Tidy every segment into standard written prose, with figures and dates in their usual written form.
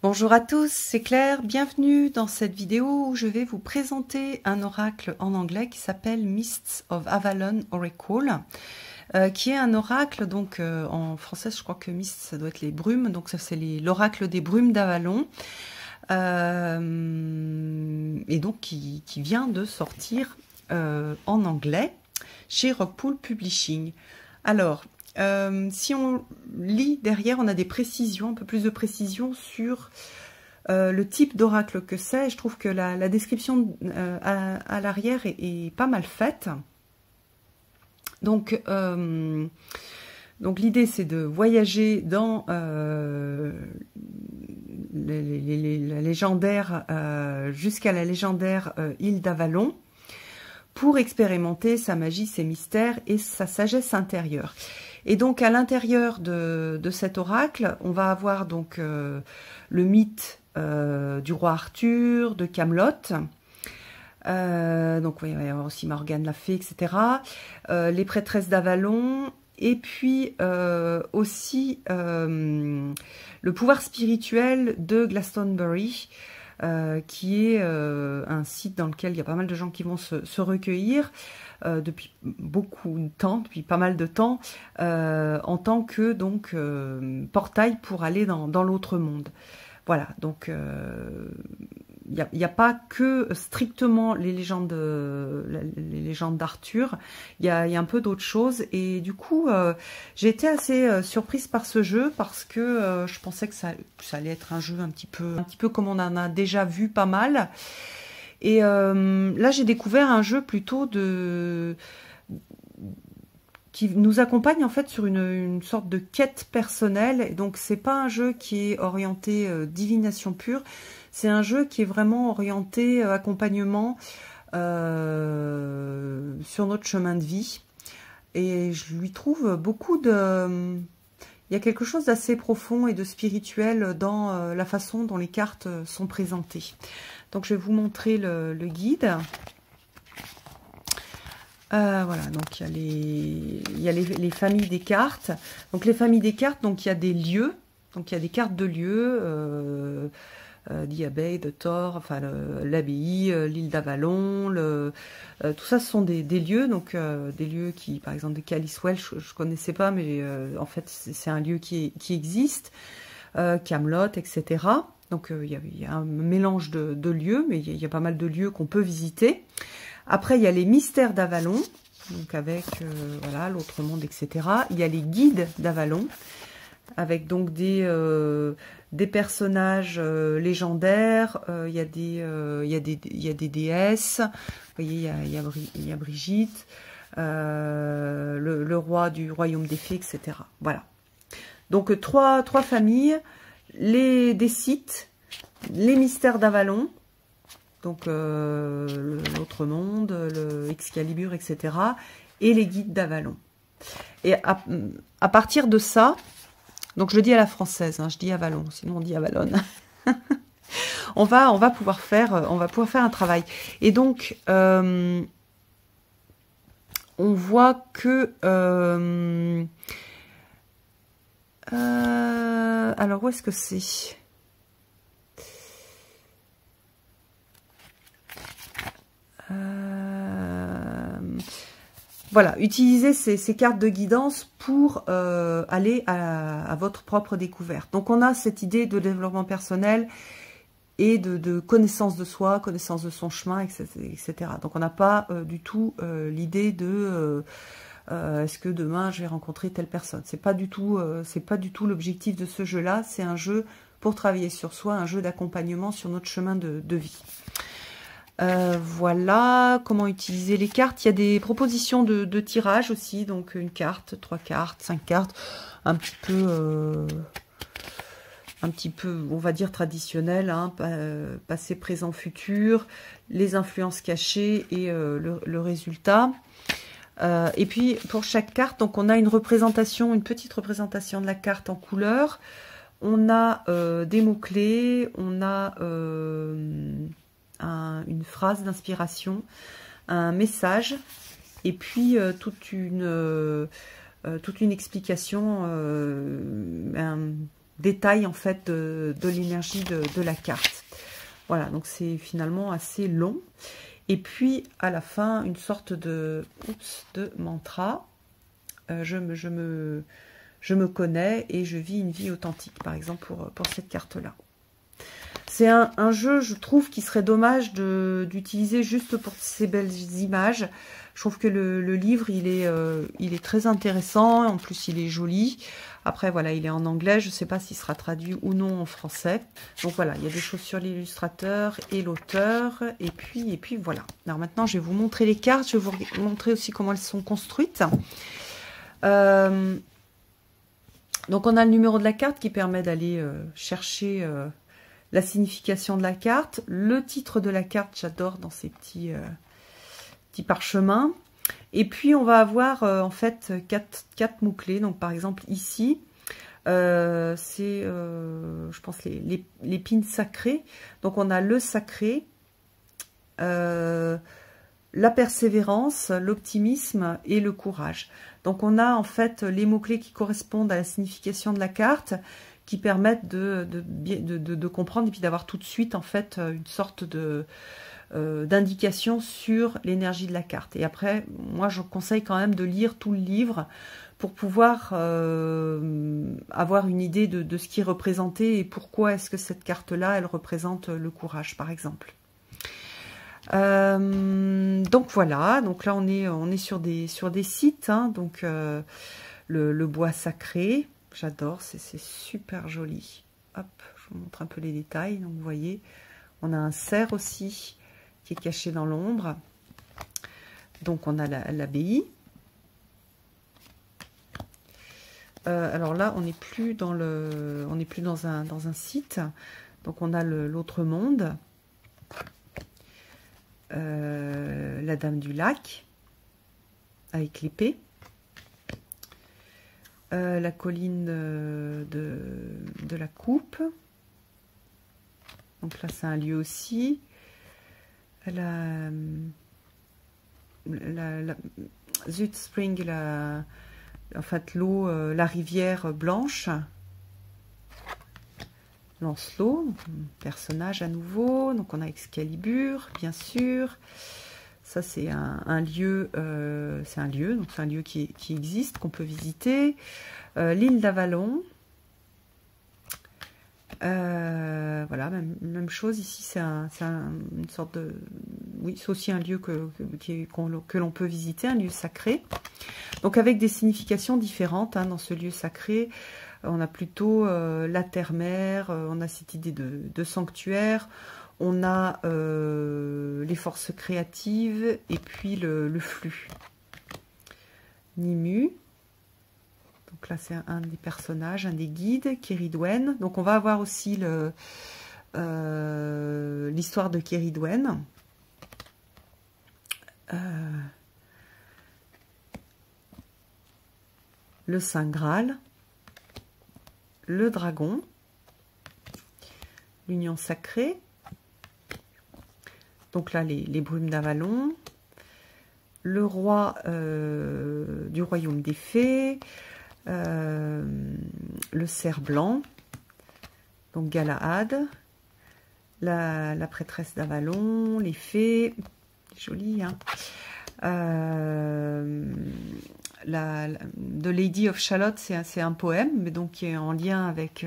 Bonjour à tous, c'est Claire, bienvenue dans cette vidéo où je vais vous présenter un oracle en anglais qui s'appelle Mists of Avalon Oracle, qui est un oracle, donc en français je crois que Mists ça doit être les brumes, donc ça c'est l'oracle des brumes d'Avalon, et donc qui vient de sortir en anglais chez Rockpool Publishing. Alors, si on lit derrière, on a des précisions, un peu plus de précisions sur le type d'oracle que c'est. Je trouve que la description à l'arrière est pas mal faite. Donc l'idée, c'est de voyager dans la légendaire, jusqu'à la légendaire île d'Avalon, pour expérimenter sa magie, ses mystères et sa sagesse intérieure. Et donc à l'intérieur de cet oracle, on va avoir donc le mythe du roi Arthur, de Camelot. Donc il va y avoir aussi Morgane la fée, etc. Les prêtresses d'Avalon, et puis aussi le pouvoir spirituel de Glastonbury, qui est un site dans lequel il y a pas mal de gens qui vont se recueillir depuis beaucoup de temps, depuis pas mal de temps, en tant que donc portail pour aller dans l'autre monde. Voilà, donc il n'y a pas que strictement les légendes d'Arthur, il y a un peu d'autres choses, et du coup j'ai été assez surprise par ce jeu, parce que je pensais que ça allait être un jeu un petit peu comme on en a déjà vu pas mal. Et là, j'ai découvert un jeu plutôt qui nous accompagne en fait sur une sorte de quête personnelle. Et donc, c'est pas un jeu qui est orienté divination pure. C'est un jeu qui est vraiment orienté accompagnement sur notre chemin de vie. Et je lui trouve beaucoup de... Il y a quelque chose d'assez profond et de spirituel dans la façon dont les cartes sont présentées. Donc je vais vous montrer le guide. Voilà, donc il y a les familles des cartes. Donc les familles des cartes, donc il y a des lieux. Donc il y a des cartes de lieux. Diabé, de Thor, enfin l'abbaye, l'île d'Avalon, tout ça ce sont des lieux, donc des lieux qui, par exemple de Calicewell, je connaissais pas, mais en fait c'est un lieu qui existe, Camelot, etc. Donc il y a un mélange de lieux, mais il y a pas mal de lieux qu'on peut visiter. Après il y a les mystères d'Avalon, donc avec voilà l'autre monde, etc. Il y a les guides d'Avalon, avec donc des personnages légendaires, il y a des déesses, vous voyez, il y a Brigitte, le roi du royaume des fées, etc. Voilà. Donc trois familles, des sites, les mystères d'Avalon, donc l'autre monde, le Excalibur, etc. et les guides d'Avalon. Et à partir de ça, donc je le dis à la française, hein, je dis Avalon, sinon on dit Avalon. on va pouvoir faire un travail. Et donc on voit que alors où est-ce que c'est? Voilà, utilisez ces cartes de guidance pour aller à votre propre découverte. Donc on a cette idée de développement personnel et de connaissance de soi, connaissance de son chemin, etc. Donc on n'a pas du tout l'idée de est-ce que demain je vais rencontrer telle personne. C'est pas du tout l'objectif de ce jeu-là. C'est un jeu pour travailler sur soi, un jeu d'accompagnement sur notre chemin de vie. Voilà comment utiliser les cartes. Il y a des propositions de tirage aussi, donc une carte, 3 cartes, 5 cartes, un petit peu, on va dire traditionnel, hein, passé, présent, futur, les influences cachées et le résultat. Et puis pour chaque carte, donc on a une petite représentation de la carte en couleur. On a des mots-clés, on a une phrase d'inspiration, un message, et puis toute une explication détails en fait de l'énergie de la carte. Voilà, donc c'est finalement assez long. Et puis à la fin, une sorte de mantra. Je me connais et je vis une vie authentique, par exemple pour cette carte-là. C'est un jeu, je trouve, qui serait dommage d'utiliser juste pour ces belles images. Je trouve que le livre, il est très intéressant. En plus, il est joli. Après, voilà, il est en anglais. Je ne sais pas s'il sera traduit ou non en français. Donc voilà, il y a des choses sur l'illustrateur et l'auteur. Et puis voilà. Alors maintenant, je vais vous montrer les cartes. Je vais vous montrer aussi comment elles sont construites. Donc on a le numéro de la carte qui permet d'aller chercher la signification de la carte, le titre de la carte, j'adore dans ces petits parchemins. Et puis on va avoir en fait quatre mots-clés. Donc par exemple ici, c'est je pense les pins sacrés. Donc on a le sacré, la persévérance, l'optimisme et le courage. Donc on a en fait les mots-clés qui correspondent à la signification de la carte, qui permettent de comprendre et puis d'avoir tout de suite en fait une sorte d'indication sur l'énergie de la carte. Et après, moi je conseille quand même de lire tout le livre pour pouvoir avoir une idée de ce qui est représenté et pourquoi est-ce que cette carte-là, elle représente le courage, par exemple. Donc voilà, donc là on est sur des sites, hein, donc le bois sacré, j'adore, c'est super joli. Hop, je vous montre un peu les détails. Donc vous voyez, on a un cerf aussi qui est caché dans l'ombre. Donc on a l'abbaye. Alors là, on n'est plus dans un site. Donc on a l'autre monde. La dame du lac avec l'épée. La colline de la coupe. Donc là, c'est un lieu aussi. Zuidspring, en fait, l'eau, la rivière blanche. Lancelot, personnage à nouveau. Donc on a Excalibur, bien sûr. Ça, c'est un lieu, donc c'est un lieu qui existe, qu'on peut visiter. L'île d'Avalon. Voilà, même chose ici, c'est une sorte de... Oui, c'est aussi un lieu que l'on peut visiter, un lieu sacré. Donc avec des significations différentes, hein, dans ce lieu sacré. On a plutôt la terre-mère, on a cette idée de sanctuaire. On a les forces créatives et puis le flux. Nimue. Donc là, c'est un des personnages, un des guides, Kéridwen. Donc on va avoir aussi l'histoire de Kéridwen. Le Saint Graal. Le dragon. L'union sacrée. Donc là, les brumes d'Avalon, le roi du royaume des fées, le cerf blanc, donc Galahad, la prêtresse d'Avalon, les fées, joli, hein, The Lady of Shalott, c'est un poème, mais donc qui est en lien avec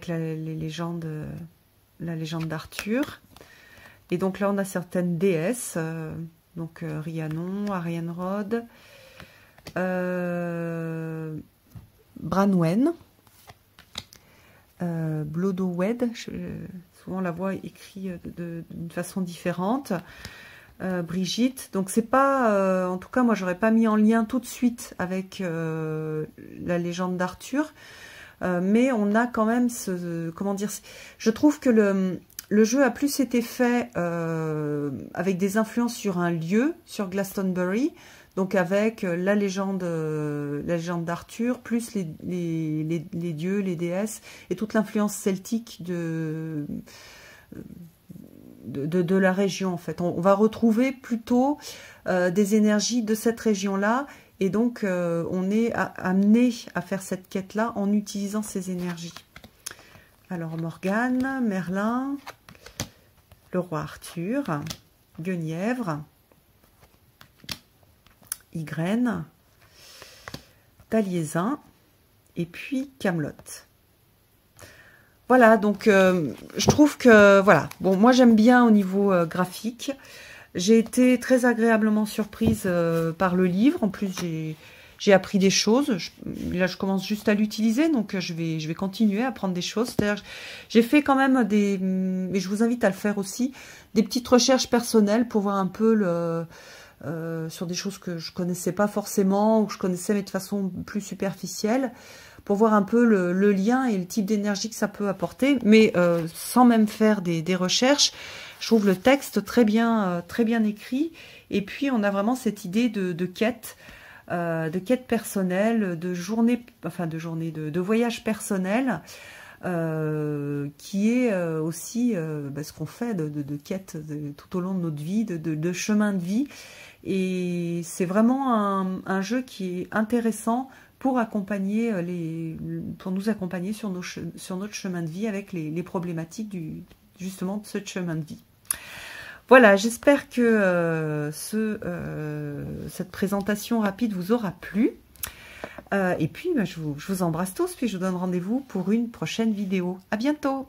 la légende d'Arthur. Et donc là, on a certaines déesses, donc Rhiannon, Arianrhod, Branwen, Blodowed, souvent on la voit écrite d'une façon différente, Brigitte. Donc c'est pas, en tout cas moi j'aurais pas mis en lien tout de suite avec la légende d'Arthur, mais on a quand même comment dire, je trouve que le jeu a plus été fait avec des influences sur un lieu, sur Glastonbury, donc avec la légende d'Arthur, plus les dieux, les déesses, et toute l'influence celtique de la région, en fait. On va retrouver plutôt des énergies de cette région-là, Et donc, on est amené à faire cette quête-là en utilisant ces énergies. Alors, Morgane, Merlin, le roi Arthur, Guenièvre, Ygraine, Taliesin, et puis Camelot. Voilà, donc je trouve que, voilà, bon, moi j'aime bien au niveau graphique. J'ai été très agréablement surprise par le livre. En plus, j'ai appris des choses. Là, je commence juste à l'utiliser, donc je vais continuer à apprendre des choses. C'est-à-dire, j'ai fait quand même et je vous invite à le faire aussi, des petites recherches personnelles pour voir un peu sur des choses que je connaissais pas forcément, ou que je connaissais mais de façon plus superficielle, pour voir un peu le lien et le type d'énergie que ça peut apporter, mais sans même faire des recherches. Je trouve le texte très bien écrit, et puis on a vraiment cette idée de quête personnelle, de voyage personnel, qui est aussi ce qu'on fait de quête tout au long de notre vie, de chemin de vie. Et c'est vraiment un jeu qui est intéressant pour nous accompagner sur notre chemin de vie avec les problématiques justement de ce chemin de vie. Voilà, j'espère que cette présentation rapide vous aura plu. Et puis, je vous embrasse tous, puis je vous donne rendez-vous pour une prochaine vidéo. À bientôt!